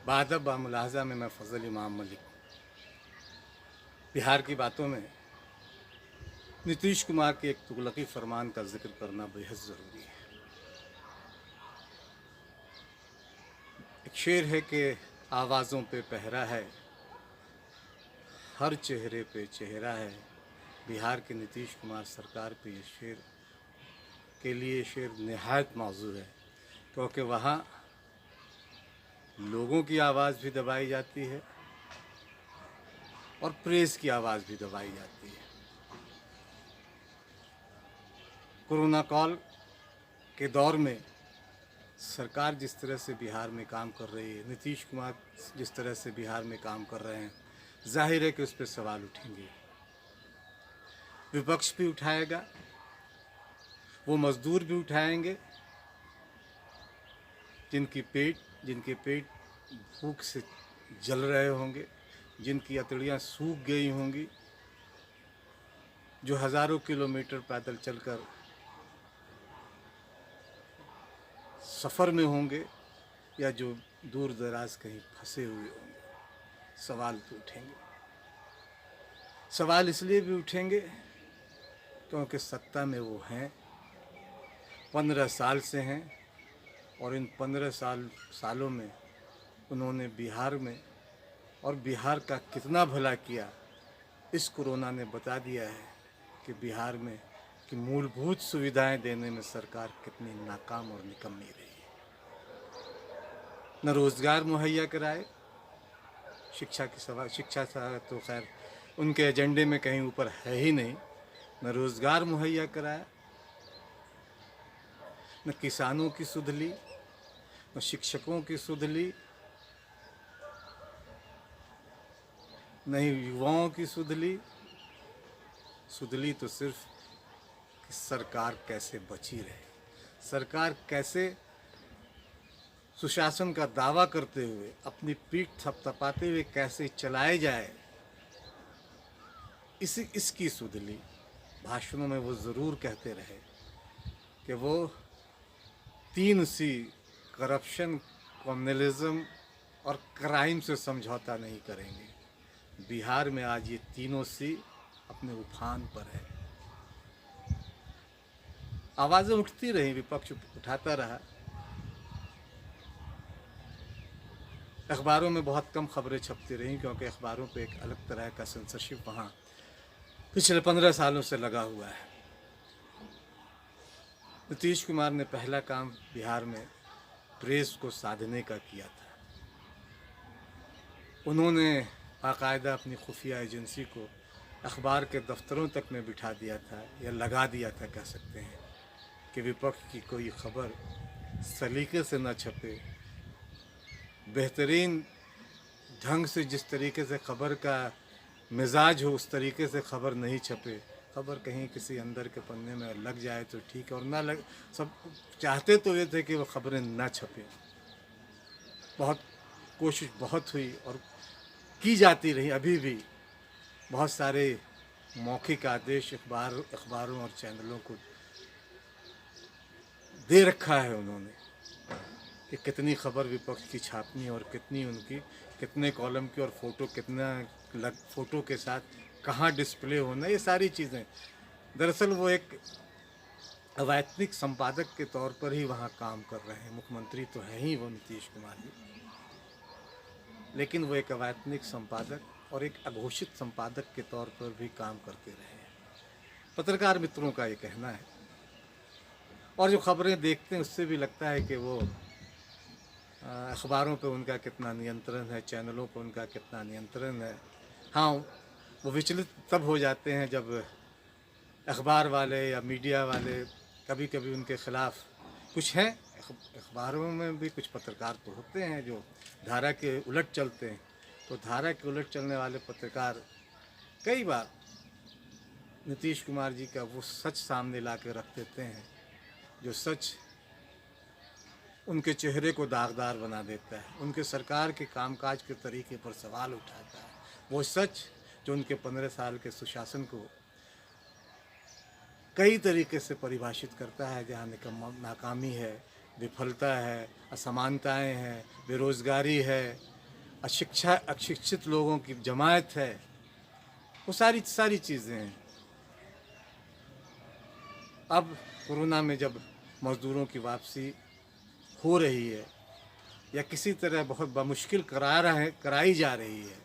बादब बामुलाहज़ा में मैं फ़ज़ल इमाम मलिक। बिहार की बातों में नीतीश कुमार के एक तुगलकी फरमान का जिक्र करना बेहद ज़रूरी है। एक शेर है कि आवाज़ों पे पहरा है, हर चेहरे पे चेहरा है। बिहार के नीतीश कुमार सरकार पे ये शेर के लिए शेर निहायत मौजू है, क्योंकि वहाँ लोगों की आवाज़ भी दबाई जाती है और प्रेस की आवाज़ भी दबाई जाती है। कोरोना काल के दौर में सरकार जिस तरह से बिहार में काम कर रही है, नीतीश कुमार जिस तरह से बिहार में काम कर रहे हैं, जाहिर है कि उस पर सवाल उठेंगे। विपक्ष भी उठाएगा, वो मजदूर भी उठाएंगे जिनके पेट भूख से जल रहे होंगे, जिनकी अतड़ियाँ सूख गई होंगी, जो हज़ारों किलोमीटर पैदल चलकर सफ़र में होंगे या जो दूर दराज कहीं फंसे हुए होंगे। सवाल तो उठेंगे। सवाल इसलिए भी उठेंगे क्योंकि सत्ता में वो हैं, 15 साल से हैं, और इन 15 सालों में उन्होंने बिहार में और बिहार का कितना भला किया, इस कोरोना ने बता दिया है कि बिहार में कि मूलभूत सुविधाएं देने में सरकार कितनी नाकाम और निकम्मी रही है। न रोज़गार मुहैया कराए, शिक्षा तो खैर उनके एजेंडे में कहीं ऊपर है ही नहीं। न रोज़गार मुहैया कराया, न किसानों की सुध ली, न शिक्षकों की सुध ली, न ही युवाओं की सुध ली। सुध ली तो सिर्फ कि सरकार कैसे बची रहे, सरकार कैसे सुशासन का दावा करते हुए अपनी पीठ थपथपाते हुए कैसे चलाए जाए, इसकी सुध ली। भाषणों में वो ज़रूर कहते रहे कि वो 3C करप्शन, कम्युनलिज्म और क्राइम से समझौता नहीं करेंगे। बिहार में आज ये तीनों C अपने उफान पर है। आवाज़ें उठती रही, विपक्ष उठाता रहा। अखबारों में बहुत कम खबरें छपती रहीं, क्योंकि अखबारों पे एक अलग तरह का सेंसरशिप वहाँ पिछले 15 सालों से लगा हुआ है। नीतीश कुमार ने पहला काम बिहार में प्रेस को साधने का किया था। उन्होंने बाकायदा अपनी खुफिया एजेंसी को अखबार के दफ्तरों तक में बिठा दिया था, या लगा दिया था कह सकते हैं, कि विपक्ष की कोई खबर सलीके से न छपे। बेहतरीन ढंग से जिस तरीके से खबर का मिजाज हो, उस तरीके से खबर नहीं छपे। खबर कहीं किसी अंदर के पन्ने में लग जाए तो ठीक है, और ना लग, सब चाहते तो ये थे कि वो खबरें ना छपें। बहुत कोशिश बहुत हुई और की जाती रही, अभी भी बहुत सारे मौखिक आदेश अखबारों और चैनलों को दे रखा है उन्होंने कि कितनी खबर विपक्ष की छापनी और कितनी उनकी, कितने कॉलम की, और फ़ोटो के साथ कहाँ डिस्प्ले होना, ये सारी चीज़ें। दरअसल वो एक अवैतनिक संपादक के तौर पर ही वहाँ काम कर रहे हैं। मुख्यमंत्री तो है ही वो नीतीश कुमार जी, लेकिन वो एक अवैतनिक संपादक और एक अघोषित संपादक के तौर पर भी काम करते रहे हैं, पत्रकार मित्रों का ये कहना है। और जो खबरें देखते हैं उससे भी लगता है कि वो अखबारों पे उनका कितना नियंत्रण है, चैनलों पे उनका कितना नियंत्रण है। हाँ, वो विचलित तब हो जाते हैं जब अखबार वाले या मीडिया वाले कभी कभी उनके ख़िलाफ़ कुछ हैं। अखबारों में भी कुछ पत्रकार तो होते हैं जो धारा के उलट चलते हैं, तो धारा के उलट चलने वाले पत्रकार कई बार नीतीश कुमार जी का वो सच सामने ला के रख देते हैं, जो सच उनके चेहरे को दागदार बना देता है, उनके सरकार के कामकाज के तरीके पर सवाल उठाता है। वो सच जो उनके 15 साल के सुशासन को कई तरीके से परिभाषित करता है, जहाँ नाकामी है, विफलता है, असमानताएं हैं, बेरोज़गारी है, अशिक्षित लोगों की जमायत है, वो सारी सारी चीज़ें हैं। अब कोरोना में जब मज़दूरों की वापसी हो रही है या किसी तरह बहुत बमुश्किल कराई जा रही है,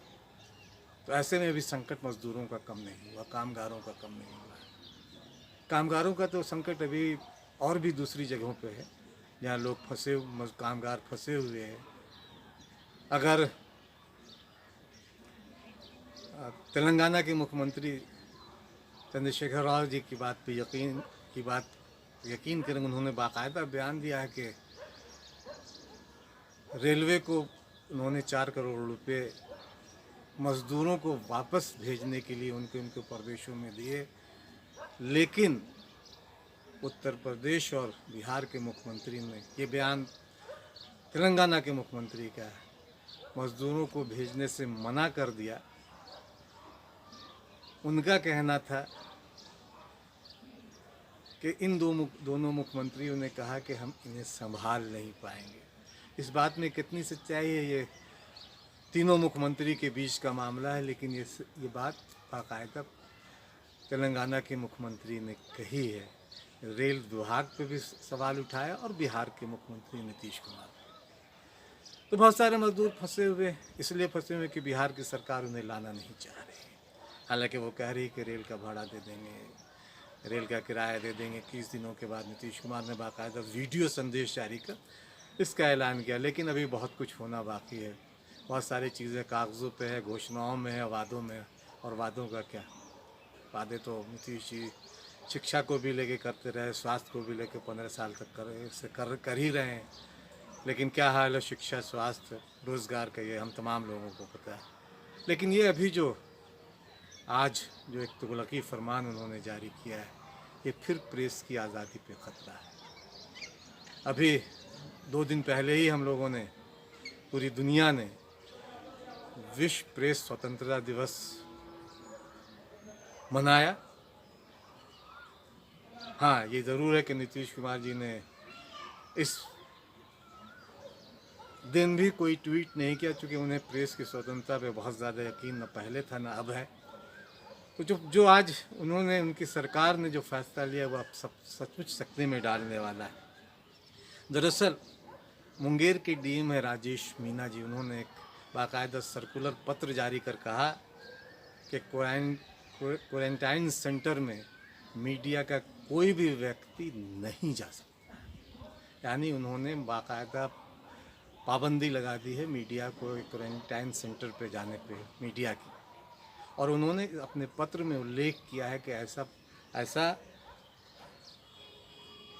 तो ऐसे में भी संकट मज़दूरों का कम नहीं हुआ, कामगारों का कम नहीं हुआ। कामगारों का तो संकट अभी और भी दूसरी जगहों पे है, जहाँ लोग कामगार फंसे हुए हैं। अगर तेलंगाना के मुख्यमंत्री चंद्रशेखर राव जी की बात पे यकीन करें, उन्होंने बाकायदा बयान दिया है कि रेलवे को उन्होंने 4 करोड़ रुपए मज़दूरों को वापस भेजने के लिए उनके प्रदेशों में दिए, लेकिन उत्तर प्रदेश और बिहार के मुख्यमंत्री ने ये बयान तेलंगाना के मुख्यमंत्री का मज़दूरों को भेजने से मना कर दिया। उनका कहना था कि इन दोनों मुख्यमंत्रियों ने कहा कि हम इन्हें संभाल नहीं पाएंगे। इस बात में कितनी सच्चाई है, ये तीनों मुख्यमंत्री के बीच का मामला है, लेकिन ये बात बाकायदा तेलंगाना के मुख्यमंत्री ने कही है। रेल विभाग पे भी सवाल उठाया और बिहार के मुख्यमंत्री नीतीश कुमार। तो बहुत सारे मजदूर फंसे हुए, इसलिए फंसे हुए कि बिहार की सरकार उन्हें लाना नहीं चाह रही। हालांकि वो कह रही कि रेल का भाड़ा दे देंगे, रेल का किराया दे देंगे। 21 दिनों के बाद नीतीश कुमार ने बाकायदा वीडियो संदेश जारी कर इसका ऐलान किया, लेकिन अभी बहुत कुछ होना बाकी है। बहुत सारी चीज़ें कागज़ों पे है, घोषणाओं में है, वादों में। और वादों का क्या, वादे तो नीतीश जी शिक्षा को भी लेके करते रहे, स्वास्थ्य को भी लेके 15 साल तक कर ही रहे हैं, लेकिन क्या हाल है शिक्षा, स्वास्थ्य, रोज़गार का, ये हम तमाम लोगों को पता है। लेकिन ये अभी आज जो एक तुगलकी फरमान उन्होंने जारी किया है, ये फिर प्रेस की आज़ादी पे ख़तरा है। अभी 2 दिन पहले ही हम लोगों ने, पूरी दुनिया ने विश्व प्रेस स्वतंत्रता दिवस मनाया। हाँ, ये ज़रूर है कि नीतीश कुमार जी ने इस दिन भी कोई ट्वीट नहीं किया, चूँकि उन्हें प्रेस की स्वतंत्रता पे बहुत ज़्यादा यकीन न पहले था न अब है। तो जो आज उन्होंने, उनकी सरकार ने जो फैसला लिया, वो अब सचमुच सकते में डालने वाला है। दरअसल मुंगेर के डीएम है राजेश मीना जी, उन्होंने एक बाकायदा सर्कुलर पत्र जारी कर कहा कि क्वारंटाइन सेंटर में मीडिया का कोई भी व्यक्ति नहीं जा सकता। यानी उन्होंने बाकायदा पाबंदी लगा दी है मीडिया को क्वारंटाइन सेंटर पे जाने पे, मीडिया की। और उन्होंने अपने पत्र में उल्लेख किया है कि ऐसा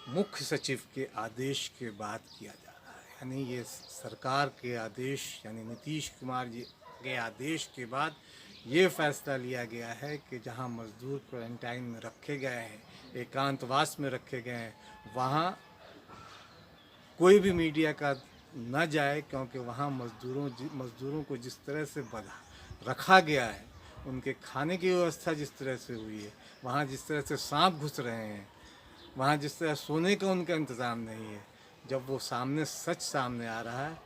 मुख्य सचिव के आदेश के बाद किया जा रहा है। यानी ये सरकार के आदेश, यानी नीतीश कुमार जी के आदेश के बाद ये फैसला लिया गया है कि जहां मजदूर क्वारंटाइन में रखे गए हैं, एकांतवास में रखे गए हैं, वहां कोई भी मीडिया का न जाए, क्योंकि वहां मजदूरों को जिस तरह से रखा गया है, उनके खाने की व्यवस्था जिस तरह से हुई है, वहाँ जिस तरह से सांप घुस रहे हैं, वहाँ जिस तरह सोने का उनका इंतज़ाम नहीं है, जब वो सच सामने आ रहा है,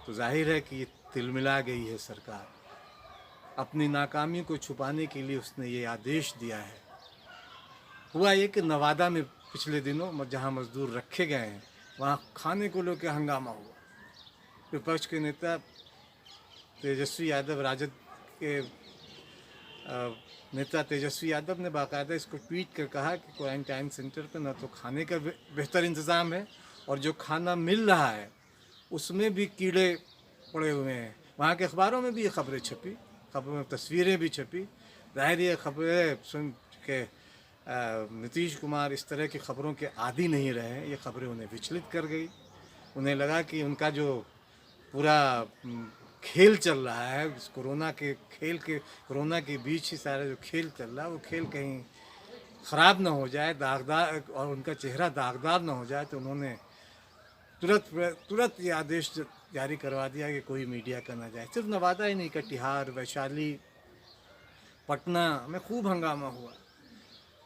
तो जाहिर है कि ये तिलमिला गई है सरकार। अपनी नाकामी को छुपाने के लिए उसने ये आदेश दिया है। हुआ ये कि नवादा में पिछले दिनों जहाँ मजदूर रखे गए हैं, वहाँ खाने को लेकर हंगामा हुआ। विपक्ष के नेता तेजस्वी यादव, राजद के नेता तेजस्वी यादव ने बाकायदा इसको ट्वीट कर कहा कि क्वारंटाइन सेंटर पर न तो खाने का बेहतर इंतज़ाम है, और जो खाना मिल रहा है उसमें भी कीड़े पड़े हुए हैं। वहाँ के अखबारों में भी ये खबरें छपी, खबरों में तस्वीरें भी छपी। जाहिर ये खबरें सुन के नीतीश कुमार इस तरह की खबरों के आदी नहीं रहे। ये खबरें उन्हें विचलित कर गई। उन्हें लगा कि उनका जो पूरा खेल चल रहा है, कोरोना के बीच ही सारा जो खेल चल रहा है, वो खेल कहीं ख़राब ना हो जाए, दागदार, और उनका चेहरा दागदार ना हो जाए, तो उन्होंने तुरंत ये आदेश जारी करवा दिया कि कोई मीडिया का ना जाए। सिर्फ नवादा ही नहीं, कटिहार, वैशाली, पटना में खूब हंगामा हुआ।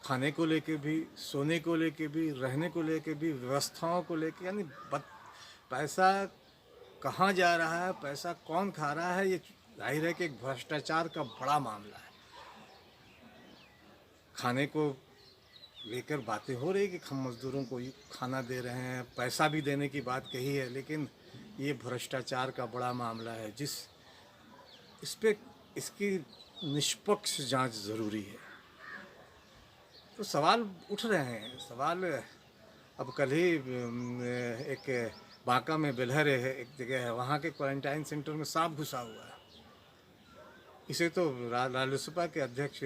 खाने को लेके भी, सोने को लेके भी, रहने को लेके भी, व्यवस्थाओं को लेके। यानी पैसा कहाँ जा रहा है, पैसा कौन खा रहा है, ये जाहिर है कि एक भ्रष्टाचार का बड़ा मामला है। खाने को लेकर बातें हो रही कि हम मज़दूरों को खाना दे रहे हैं, पैसा भी देने की बात कही है, लेकिन ये भ्रष्टाचार का बड़ा मामला है इस पे इसकी निष्पक्ष जांच ज़रूरी है। तो सवाल उठ रहे हैं, सवाल अब कल ही एक बांका में बेलहर है, एक जगह है, वहाँ के क्वारंटाइन सेंटर में सांप घुसा हुआ है। इसे तो रालोसपा के अध्यक्ष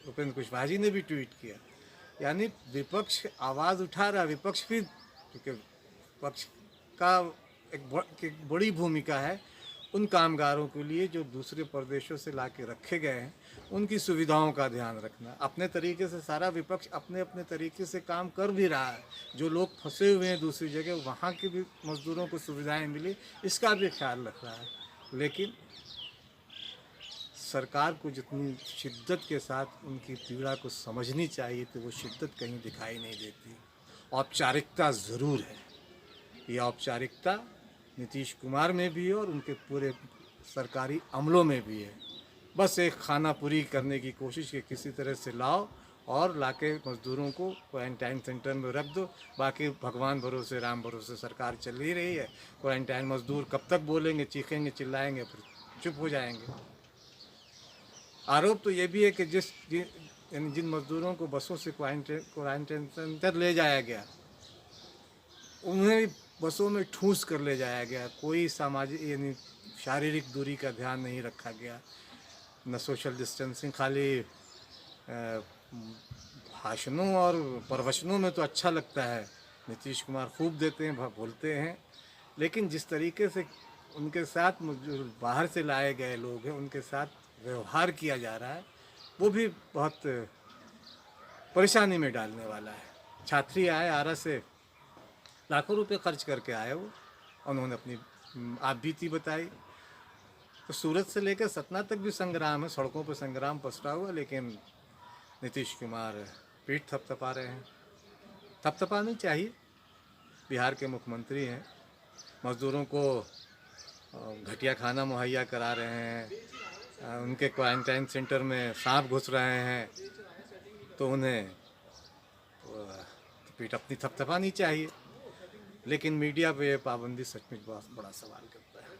उपेंद्र कुशवाहा जी ने भी ट्वीट किया। यानी विपक्ष आवाज़ उठा रहा, विपक्ष भी, क्योंकि विपक्ष का एक बड़ी भूमिका है उन कामगारों के लिए जो दूसरे प्रदेशों से ला के रखे गए हैं, उनकी सुविधाओं का ध्यान रखना। अपने तरीके से सारा विपक्ष अपने अपने तरीके से काम कर भी रहा है। जो लोग फंसे हुए हैं दूसरी जगह, वहाँ के भी मज़दूरों को सुविधाएं मिली, इसका भी ख्याल रख रहा है। लेकिन सरकार को जितनी शिद्दत के साथ उनकी पीड़ा को समझनी चाहिए तो वो शिद्दत कहीं दिखाई नहीं देती। औपचारिकता ज़रूर है, ये औपचारिकता नीतीश कुमार में भी है और उनके पूरे सरकारी अमलों में भी है। बस एक खाना पूरी करने की कोशिश के किसी तरह से लाओ और लाके मज़दूरों को क्वारंटाइन सेंटर में रख दो। बाकी भगवान भरोसे, राम भरोसे सरकार चल ही रही है। क्वारंटाइन मज़दूर कब तक बोलेंगे, चीखेंगे, चिल्लाएंगे, फिर चुप हो जाएंगे। आरोप तो ये भी है कि जिन मज़दूरों को बसों से क्वारंटाइन सेंटर ले जाया गया, उन्हें बसों में ठूंस कर ले जाया गया। कोई सामाजिक यानी शारीरिक दूरी का ध्यान नहीं रखा गया, न सोशल डिस्टेंसिंग। खाली भाषणों और प्रवचनों में तो अच्छा लगता है, नीतीश कुमार खूब देते हैं, बोलते हैं, लेकिन जिस तरीके से उनके साथ जो बाहर से लाए गए लोग हैं उनके साथ व्यवहार किया जा रहा है, वो भी बहुत परेशानी में डालने वाला है। छात्री आए आरा से, लाखों रुपए खर्च करके आए वो, उन्होंने अपनी आप बीती बताई। तो सूरत से लेकर सतना तक भी संग्राम है, सड़कों पर संग्राम पसरा हुआ, लेकिन नीतीश कुमार पीठ थपथपा रहे हैं। थपथपानी चाहिए, बिहार के मुख्यमंत्री हैं, मज़दूरों को घटिया खाना मुहैया करा रहे हैं, उनके क्वारंटाइन सेंटर में सांप घुस रहे हैं, तो उन्हें पीठ अपनी थपथपानी चाहिए। लेकिन मीडिया पे पाबंदी सचमुच बहुत बड़ा सवाल करता है।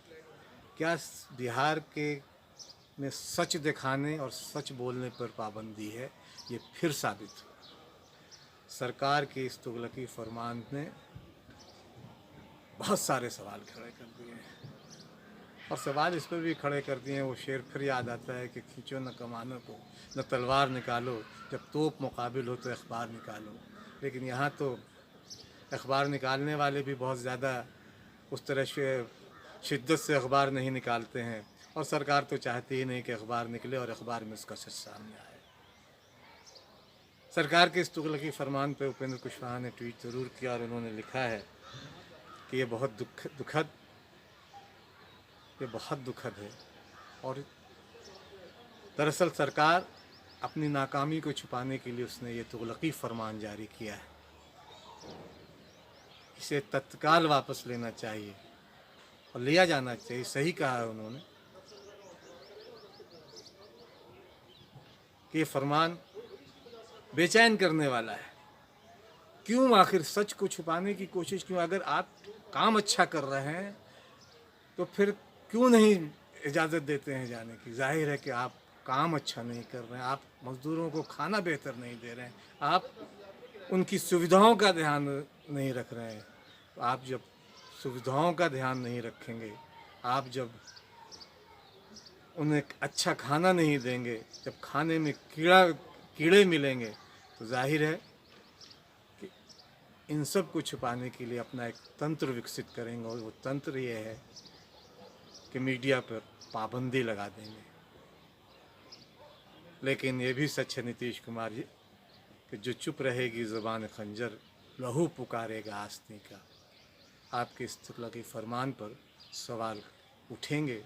क्या बिहार के में सच दिखाने और सच बोलने पर पाबंदी है? ये फिर साबित हुआ। सरकार के इस तुगलकी फरमान ने बहुत सारे सवाल खड़े कर दिए हैं, और सवाल इस पर भी खड़े कर दिए हैं, वो शेर फिर याद आता है कि खींचो न कमानों को, न तलवार निकालो, जब तोप मुकाबिल हो तो अखबार निकालो। लेकिन यहाँ तो अखबार निकालने वाले भी बहुत ज़्यादा उस तरह से शिद्दत से अखबार नहीं निकालते हैं, और सरकार तो चाहती ही नहीं कि अखबार निकले और अखबार में उसका सच सामने आए। सरकार के इस तुगलकी फरमान पर उपेंद्र कुशवाहा ने ट्वीट ज़रूर किया और उन्होंने लिखा है कि ये बहुत दुखद है। और दरअसल सरकार अपनी नाकामी को छुपाने के लिए उसने ये तुगलकी फरमान जारी किया है। इसे तत्काल वापस लेना चाहिए और लिया जाना चाहिए। सही कहा है उन्होंने कि ये फरमान बेचैन करने वाला है। क्यों आखिर सच को छुपाने की कोशिश क्यों? अगर आप काम अच्छा कर रहे हैं तो फिर क्यों नहीं इजाज़त देते हैं जाने की? जाहिर है कि आप काम अच्छा नहीं कर रहे हैं, आप मज़दूरों को खाना बेहतर नहीं दे रहे हैं, आप उनकी सुविधाओं का ध्यान नहीं रख रहे हैं। तो आप जब सुविधाओं का ध्यान नहीं रखेंगे, आप जब उन्हें अच्छा खाना नहीं देंगे, जब खाने में कीड़े मिलेंगे, तो जाहिर है कि इन सब को छुपाने के लिए अपना एक तंत्र विकसित करेंगे, और वो तंत्र ये है कि मीडिया पर पाबंदी लगा देंगे। लेकिन ये भी सच है नीतीश कुमार जी कि जो चुप रहेगी ज़ुबान खंजर, लहू पुकारेगा आस्तीन का। आपके इस तुगलकी फरमान पर सवाल उठेंगे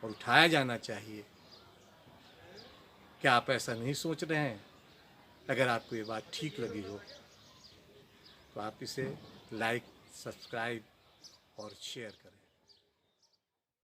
और उठाया जाना चाहिए। क्या आप ऐसा नहीं सोच रहे हैं? अगर आपको ये बात ठीक लगी हो तो आप इसे लाइक, सब्सक्राइब और शेयर करें।